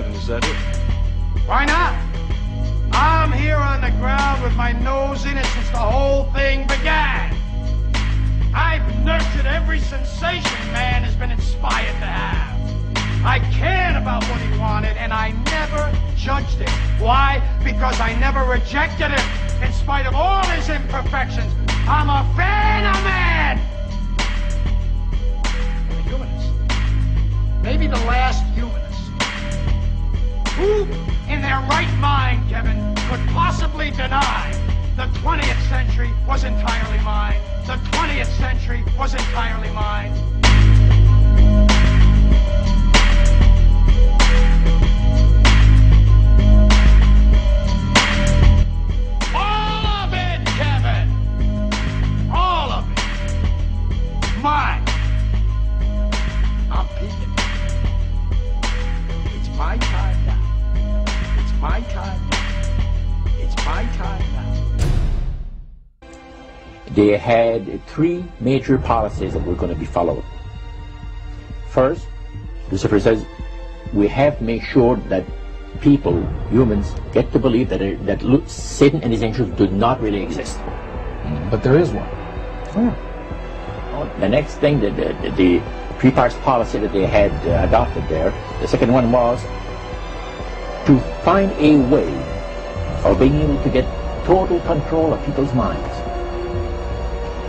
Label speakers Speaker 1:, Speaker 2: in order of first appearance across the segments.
Speaker 1: Heaven, is that it?
Speaker 2: Why not? I'm here on the ground with my nose in it since the whole thing began. I've nurtured every sensation man has been inspired to have. I cared about what he wanted, and I never judged it. Why? Because I never rejected him, in spite of all his imperfections. I'm a fan of man! I'm a humanist. Maybe the last humanist. Who, in their right mind, Kevin, could possibly deny the 20th century was entirely mine? The 20th century was entirely mine. All of it, Kevin! All of it. Mine. I'm peeking. It's my time now. It's my time now. It's my time now.
Speaker 3: They had three major policies that were going to be followed. First, Lucifer says, we have to make sure that people, humans, get to believe that Satan and his angels do not really exist.
Speaker 4: But there is one.
Speaker 3: The next thing, the three-parts policy that they had adopted there, the second one was to find a way of being able to get total control of people's minds.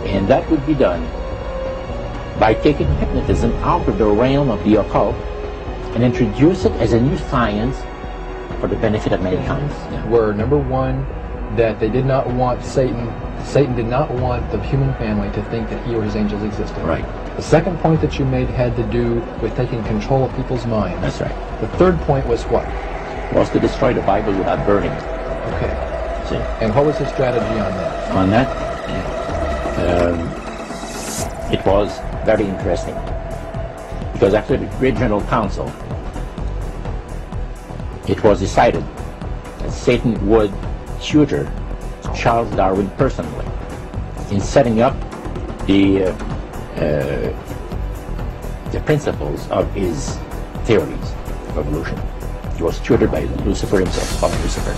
Speaker 3: And that would be done by taking hypnotism out of the realm of the occult and introduce it as a new science for the benefit of mankind.
Speaker 4: Were, number one, that they did not want Satan did not want the human family to think that he or his angels existed.
Speaker 3: Right.
Speaker 4: The second point that you made had to do with taking control of people's minds.
Speaker 3: That's right.
Speaker 4: The third point was what?
Speaker 3: Was to destroy the Bible without burning it.
Speaker 4: Okay.
Speaker 3: See?
Speaker 4: And what was his strategy on that?
Speaker 3: On that? It was very interesting, because after the Great General Council, it was decided that Satan would tutor Charles Darwin personally in setting up the principles of his theories of evolution. He was tutored by Lucifer himself, Father Lucifer.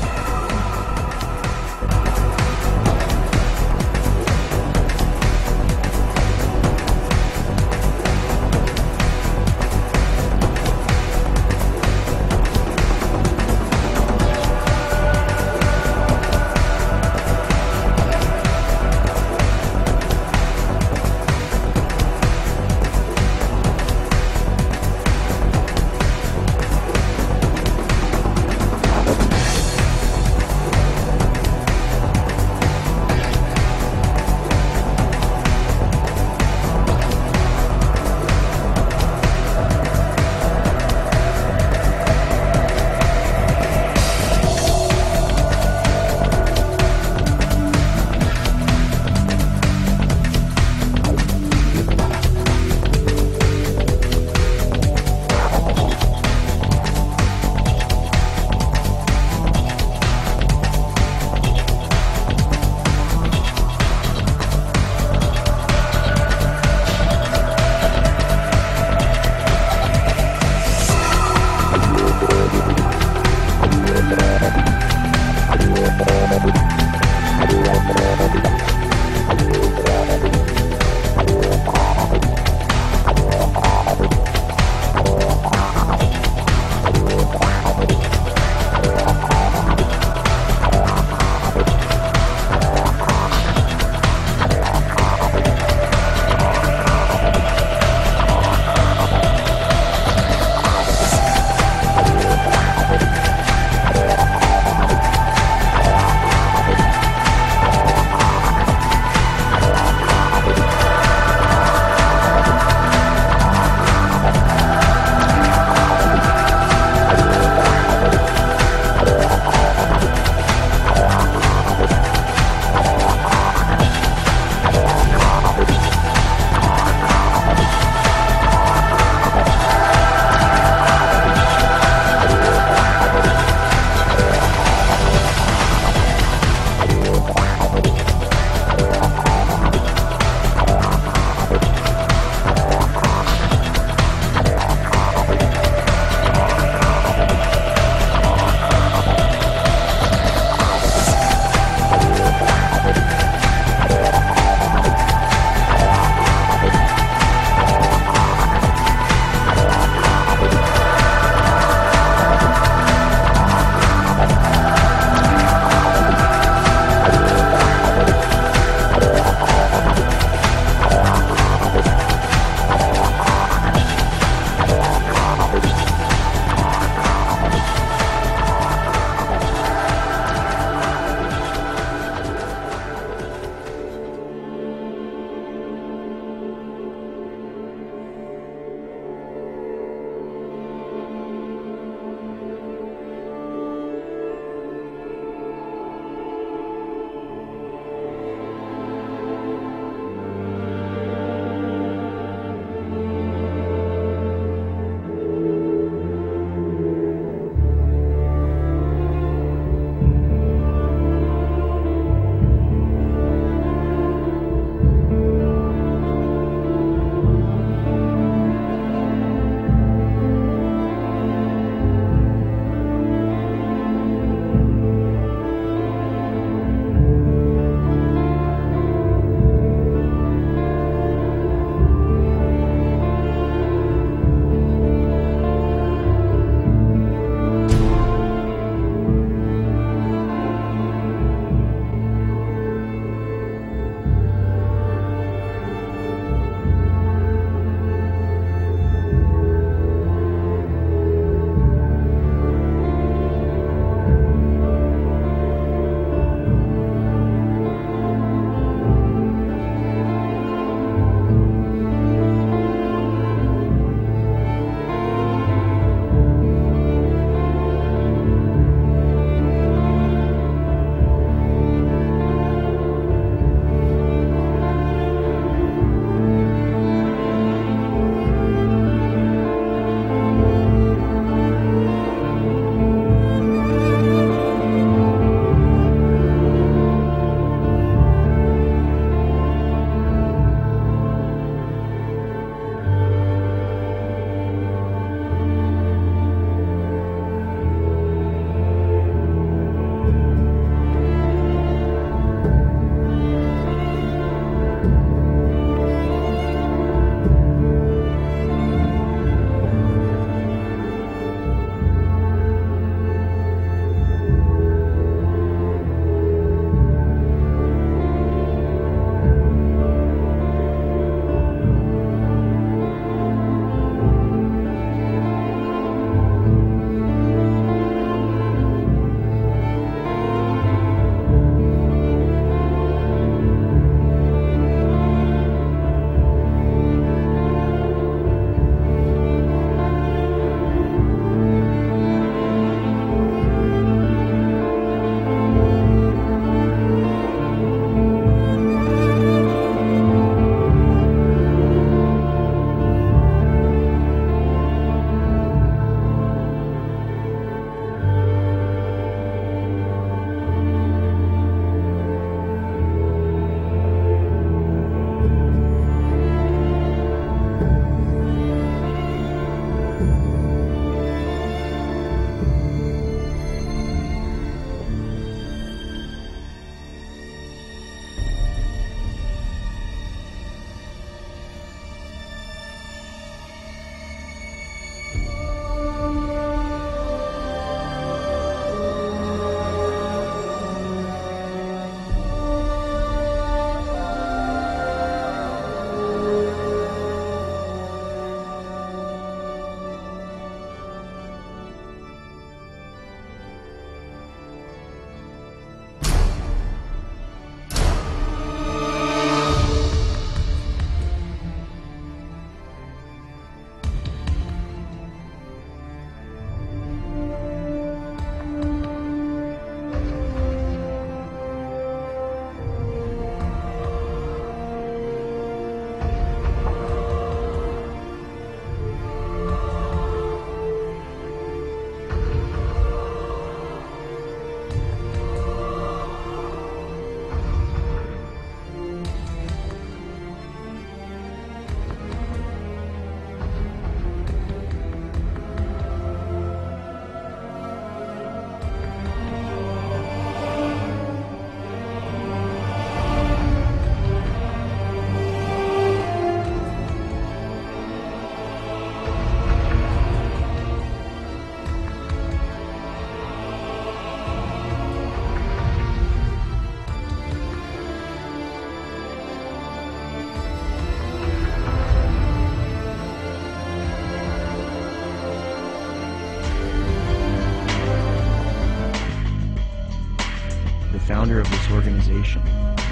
Speaker 1: founder of this organization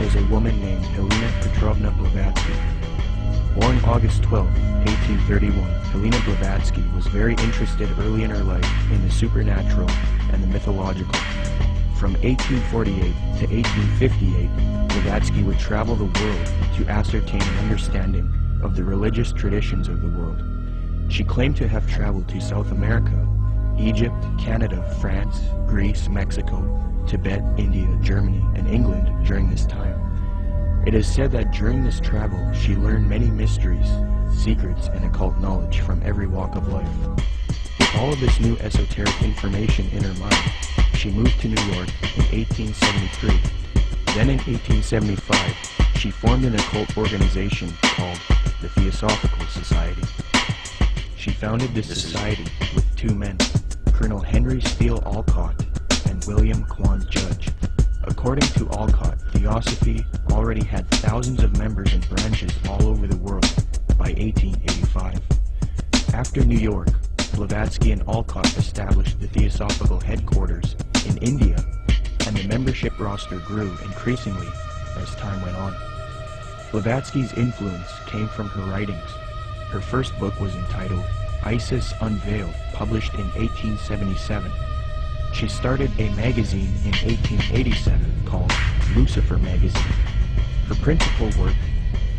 Speaker 1: was a woman named Helena Blavatsky. Born August 12, 1831, Helena Blavatsky was very interested early in her life in the supernatural and the mythological. From 1848 to 1858, Blavatsky would travel the world to ascertain an understanding of the religious traditions of the world. She claimed to have traveled to South America, Egypt, Canada, France, Greece, Mexico, Tibet, India, Germany, and England during this time. It is said that during this travel, she learned many mysteries, secrets, and occult knowledge from every walk of life. With all of this new esoteric information in her mind, she moved to New York in 1873. Then in 1875, she formed an occult organization called the Theosophical Society. She founded this society with two men, Colonel Henry Steele Olcott and William Quan Judge. According to Olcott, Theosophy already had thousands of members and branches all over the world by 1885. After New York, Blavatsky and Olcott established the Theosophical headquarters in India, and the membership roster grew increasingly as time went on. Blavatsky's influence came from her writings. Her first book was entitled Isis Unveiled, published in 1877. She started a magazine in 1887 called Lucifer magazine. Her principal work,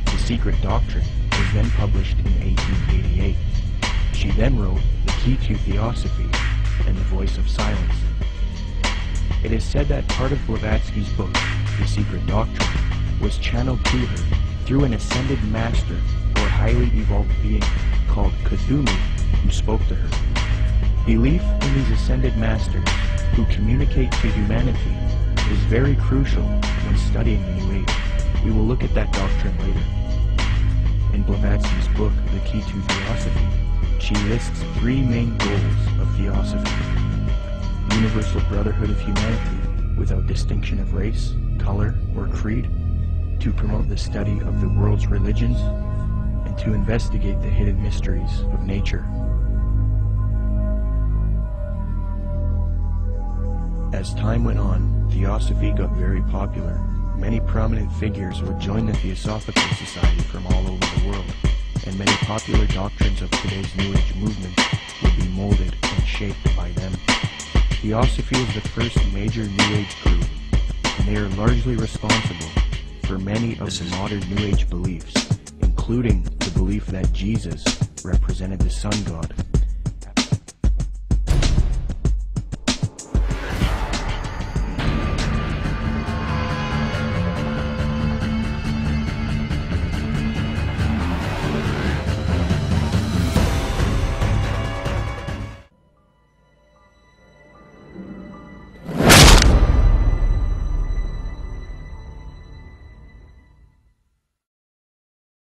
Speaker 1: The Secret Doctrine, was then published in 1888. She then wrote The Key to Theosophy and The Voice of Silence. It is said that part of Blavatsky's book, The Secret Doctrine, was channeled to her through an ascended master or highly evolved being called Cthulhu, who spoke to her. Belief in these ascended masters who communicate to humanity is very crucial when studying the New Age. We will look at that doctrine later. In Blavatsky's book, The Key to Theosophy, she lists three main goals of theosophy: universal brotherhood of humanity without distinction of race, color, or creed, to promote the study of the world's religions, and to investigate the hidden mysteries of nature. As time went on, Theosophy got very popular. Many prominent figures would join the Theosophical Society from all over the world, and many popular doctrines of today's New Age movement would be molded and shaped by them. Theosophy is the first major New Age group, and they are largely responsible for many of the modern New Age beliefs, including the belief that Jesus represented the Sun God.